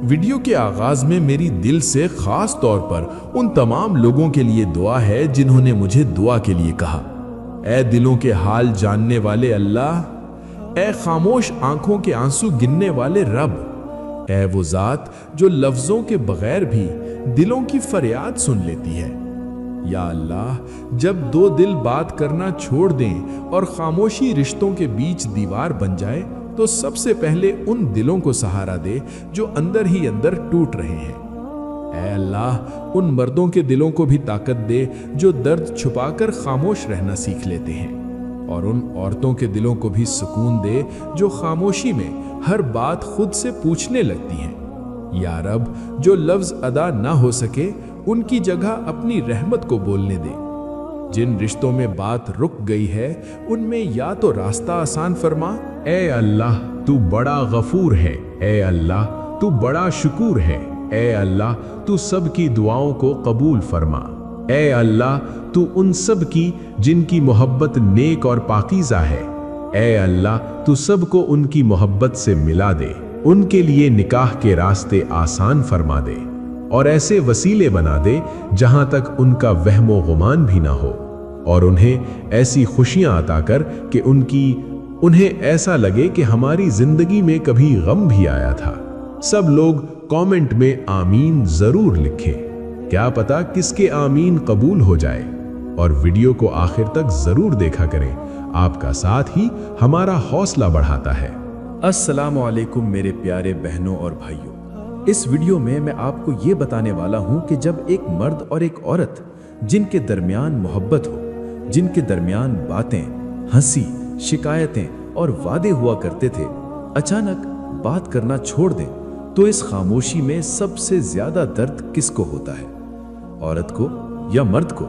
Video کے آغاز میں میری دل سے خاص طور پر ان تمام لوگوں کے لیے دعا ہے جنہوں نے مجھے دعا کے لیے کہا۔ اے دلوں کے حال جاننے والے اللہ، اے خاموش آنکھوں کے آنسو گننے والے رب، اے وہ ذات جو لفظوں کے بغیر بھی دلوں کی فریاد سن لیتی ہے۔ یا اللہ، جب دو دل بات کرنا چھوڑ دیں اور خاموشی رشتوں کے بیچ دیوار بن جائے تو سب سے پہلے ان دلوں کو سہارا دے جو اندر ہی اندر ٹوٹ رہے ہیں۔ اے اللہ، ان مردوں کے دلوں کو بھی طاقت دے جو درد چھپا کر خاموش رہنا سیکھ لیتے ہیں، اور ان عورتوں کے دلوں کو بھی سکون دے جو خاموشی میں ہر بات خود سے پوچھنے لگتی ہیں۔ یا رب، جو لفظ ادا نہ ہو سکے ان کی جگہ اپنی رحمت کو بولنے دے۔ جن رشتوں میں بات رک گئی ہے ان میں یا تو راستہ آسان فرما۔ اے اللہ، تو بڑا غفور ہے۔ اے اللہ، تو بڑا شکور ہے۔ اے اللہ، تو سب کی دعاؤں کو قبول فرما۔ اے اللہ، تو ان سب کی جن کی محبت نیک اور پاکیزہ ہے، اے اللہ، تو سب کو ان کی محبت سے ملا دے، ان کے لیے نکاح کے راستے آسان فرما دے، اور ایسے وسیلے بنا دے جہاں تک ان کا وہم و گمان بھی نہ ہو، اور انہیں ایسی خوشیاں عطا کر کہ انہیں ایسا لگے کہ ہماری زندگی میں کبھی غم بھی آیا تھا۔ سب لوگ کامنٹ میں آمین ضرور لکھیں، کیا پتا کس کے آمین قبول ہو جائے، اور ویڈیو کو آخر تک ضرور دیکھا کریں، آپ کا ساتھ ہی ہمارا حوصلہ بڑھاتا ہے۔ السلام علیکم میرے پیارے بہنوں اور بھائیوں، اس ویڈیو میں آپ کو یہ بتانے والا ہوں کہ جب ایک مرد اور ایک عورت جن کے درمیان محبت ہو، جن کے درمیان باتیں، ہنسی، شکایتیں اور وعدے ہوا کرتے تھے، اچانک بات کرنا چھوڑ دیں تو اس خاموشی میں سب سے زیادہ درد کس کو ہوتا ہے، عورت کو یا مرد کو؟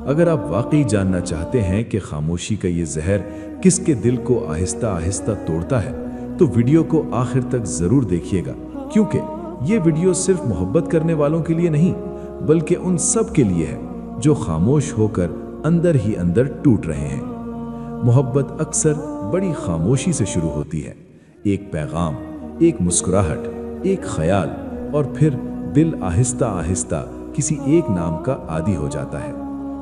اگر آپ واقعی جاننا چاہتے ہیں کہ خاموشی کا یہ زہر کس کے دل کو آہستہ آہستہ توڑتا ہے تو ویڈیو کو آخر تک ضرور دیکھیے گا، کیونکہ یہ ویڈیو صرف محبت کرنے والوں کے لیے نہیں بلکہ ان سب کے لیے ہے جو خاموش ہو کر اندر ہی اندر ٹوٹ رہے ہیں۔ محبت اکثر بڑی خاموشی سے شروع ہوتی ہے، ایک پیغام، ایک مسکراہٹ، ایک خیال، اور پھر دل آہستہ آہستہ کسی ایک نام کا عادی ہو جاتا ہے۔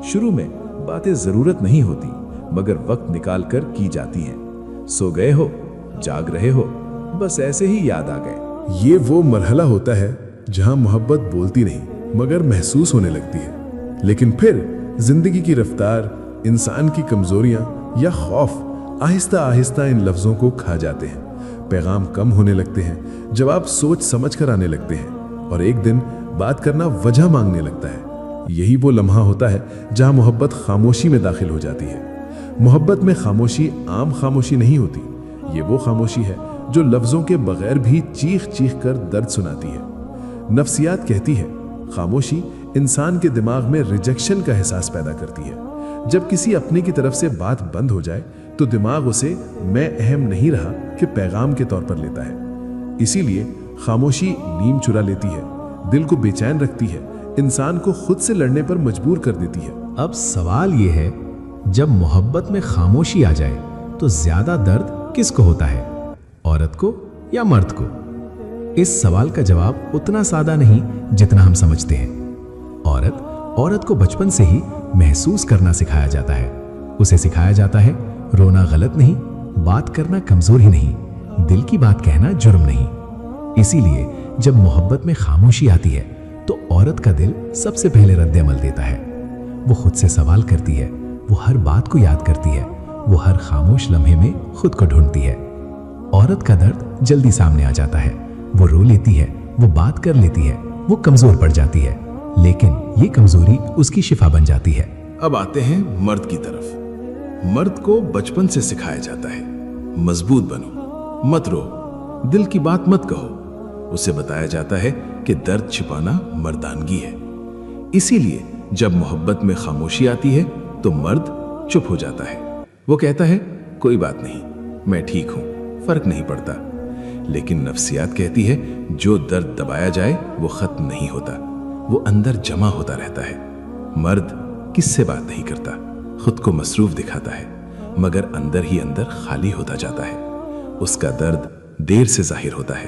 شروع میں باتیں ضرورت نہیں ہوتی مگر وقت نکال کر کی جاتی ہیں۔ سو گئے ہو، جاگ رہے ہو، بس ایسے ہی یاد آ گئے۔ یہ وہ مرحلہ ہوتا ہے جہاں محبت بولتی نہیں مگر محسوس ہونے لگتی ہے، لیکن پھر زندگی کی رفتار، انسان کی کمزوریاں یا خوف آہستہ آہستہ ان لفظوں کو کھا جاتے ہیں۔ پیغام کم ہونے لگتے ہیں، جواب سوچ سمجھ کر آنے لگتے ہیں، اور ایک دن بات کرنا وجہ مانگنے لگتا ہے۔ یہی وہ لمحہ ہوتا ہے جہاں محبت خاموشی میں داخل ہو جاتی ہے۔ محبت میں خاموشی عام خاموشی نہیں ہوتی، یہ وہ خاموشی ہے جو لفظوں کے بغیر بھی چیخ چیخ کر درد سناتی ہے۔ نفسیات کہتی ہے خاموشی انسان کے دماغ میں ریجیکشن کا احساس پیدا کرتی ہے۔ جب کسی اپنے کی طرف سے بات بند ہو جائے تو دماغ اسے میں اہم نہیں رہا کہ پیغام کے طور پر لیتا ہے۔ اسی لیے خاموشی نیند چرا لیتی ہے، دل کو بے چین رکھتی ہے، انسان کو خود سے لڑنے پر مجبور کر دیتی ہے۔ اب سوال یہ ہے، جب محبت میں خاموشی آ جائے تو زیادہ درد کس کو ہوتا ہے، عورت کو یا مرد کو؟ اس سوال کا جواب اتنا سادہ نہیں جتنا ہم سمجھتے ہیں۔ عورت کو بچپن سے ہی محسوس کرنا سکھایا جاتا ہے۔ اسے سکھایا جاتا ہے رونا غلط نہیں، بات کرنا کمزوری نہیں، دل کی بات کہنا جرم نہیں۔ اسی لیے جب محبت میں خاموشی آتی ہے تو عورت کا دل سب سے پہلے رد عمل دیتا ہے۔ وہ خود سے سوال کرتی ہے، وہ ہر بات کو یاد کرتی ہے، وہ ہر خاموش لمحے میں خود کو ڈھونڈتی ہے۔ عورت کا درد جلدی سامنے آ جاتا ہے، وہ رو لیتی ہے، وہ بات کر لیتی ہے، وہ کمزور پڑ جاتی ہے، لیکن یہ کمزوری اس کی شفا بن جاتی ہے۔ اب آتے ہیں مرد کی طرف۔ مرد کو بچپن سے سکھایا جاتا ہے مضبوط بنو، مت رو، دل کی بات مت کہو۔ اسے بتایا جاتا ہے کہ درد چھپانا مردانگی ہے۔ اسی لیے جب محبت میں خاموشی آتی ہے تو مرد چپ ہو جاتا ہے۔ وہ کہتا ہے کوئی بات نہیں، میں ٹھیک ہوں، فرق نہیں پڑتا۔ لیکن نفسیات کہتی ہے جو درد دبایا جائے وہ ختم نہیں ہوتا، وہ اندر جمع ہوتا رہتا ہے۔ مرد کس سے بات نہیں کرتا، خود کو مصروف دکھاتا ہے، مگر اندر ہی اندر خالی ہوتا جاتا ہے۔ اس کا درد دیر سے ظاہر ہوتا ہے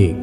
1,